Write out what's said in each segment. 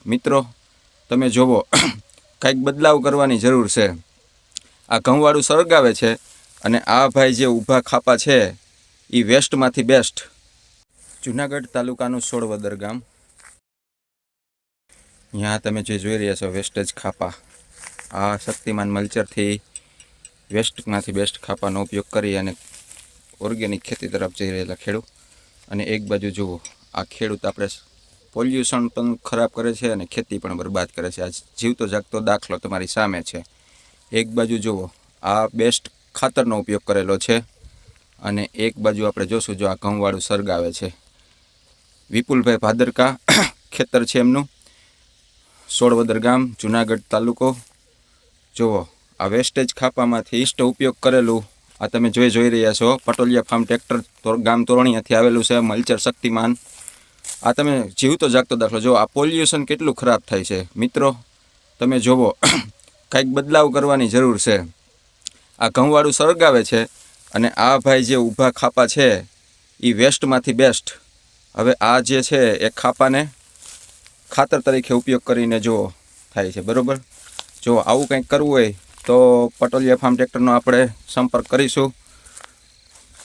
મિત્રો તમે જોવો કંઈક બદલાવ કરવાની જરૂર છે। આ ઘઉંવાળું સળગાવે છે અને આ ભાઈ જે ઊભા ખાપા છે એ વેસ્ટમાંથી બેસ્ટ। જુનાગઢ તાલુકાનું સોળવદર ગામ। यहाँ તમે જે જોઈ રહ્યા છો વેસ્ટેજ ખાપા, આ શક્તિમાન મલ્ચરથી વેસ્ટમાંથી બેસ્ટ ખાપાનો ઉપયોગ કરી અને ઓર્ગેનિક ખેતી તરફ જઈ રહેલા ખેડૂત। અને એક બાજુ જુઓ આ ખેડૂત આપણે પોલ્યુશન પણ ખરાબ કરે છે અને ખેતી પણ બરબાદ કરે છે। આ જીવતો જાગતો દાખલો તમારી સામે છે। એક બાજુ જુઓ આ બેસ્ટ ખાતરનો ઉપયોગ કરેલો છે અને એક બાજુ આપણે જોશું જો આ ઘઉંવાળું સળગાવે છે। વિપુલભાઈ ભાદરકા ખેતર છે એમનું, સોળવદર ગામ, જુનાગઢ તાલુકો। જુઓ આ વેસ્ટેજ ખાપામાંથી ઇષ્ટ ઉપયોગ કરેલું આ તમે જોઈ રહ્યા છો પટોલિયા ફાર્મ ટ્રેક્ટર ગામ તોરણીયાથી આવેલું છે મલ્ચર શક્તિમાન। આ તમે જીવતો જાગતો દાખલો જો આ પોલ્યુશન કેટલું ખરાબ થાય છે। મિત્રો તમે જોવો કંઈક બદલાવ કરવાની જરૂર છે। આ ઘઉંવાળું સળગાવે છે અને આ ભાઈ જે ઊભા ખાપા છે એ વેસ્ટમાંથી બેસ્ટ। હવે આ જે છે એ ખાપાને ખાતર તરીકે ઉપયોગ કરીને જો થાય છે, બરાબર। જો આવું કંઈક કરવું હોય તો પટોલિયા ફાર્મ ટ્રેક્ટરનો આપણે સંપર્ક કરીશું।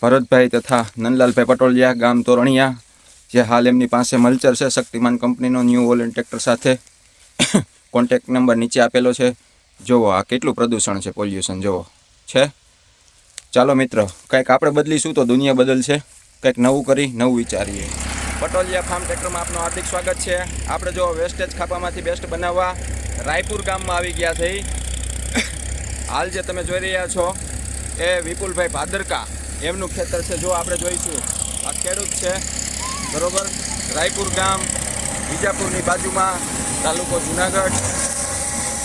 ભરતભાઈ તથા નંદલાલભાઈ પટોલિયા ગામ તોરણીયા, જે હાલ એમની પાસે મલ્ચર છે શક્તિમાન કંપનીનો ન્યૂ હોલેન્ડ ટ્રેક્ટર સાથે। કોન્ટેક્ટ નંબર નીચે આપેલો છે। જુઓ આ કેટલું પ્રદૂષણ છે, પોલ્યુશન જુઓ છે। ચાલો મિત્રો કંઈક આપણે બદલીશું તો દુનિયા બદલશે। કંઈક નવું કરી નવું વિચારીએ। પટોલિયા ફાર્મ ટ્રેક્ટરમાં આપનું હાર્દિક સ્વાગત છે। આપણે જો વેસ્ટેજ ખાપામાંથી બેસ્ટ બનાવવા રાયપુર ગામમાં આવી ગયા છે। હાલ જે તમે જોઈ રહ્યા છો એ વિપુલભાઈ ભાદરકા એમનું ખેતર છે। જો આપણે જોઈશું આ ખેડૂત છે, બરોબર, રાયપુર ગામ, વિજાપુરની બાજુમાં, તાલુકો જુનાગઢ।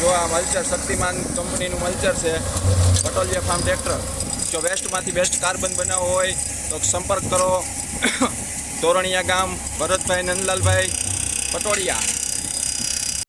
જો આ મલ્ચર શક્તિમાન કંપનીનું મલ્ચર છે પટોલિયા ફાર્મ ટ્રેક્ટર। જો વેસ્ટમાંથી બેસ્ટ કાર્બન બનાવવો હોય તો સંપર્ક કરો। તોરણીયા ગામ, ભરતભાઈ નંદલાલભાઈ પટોળિયા।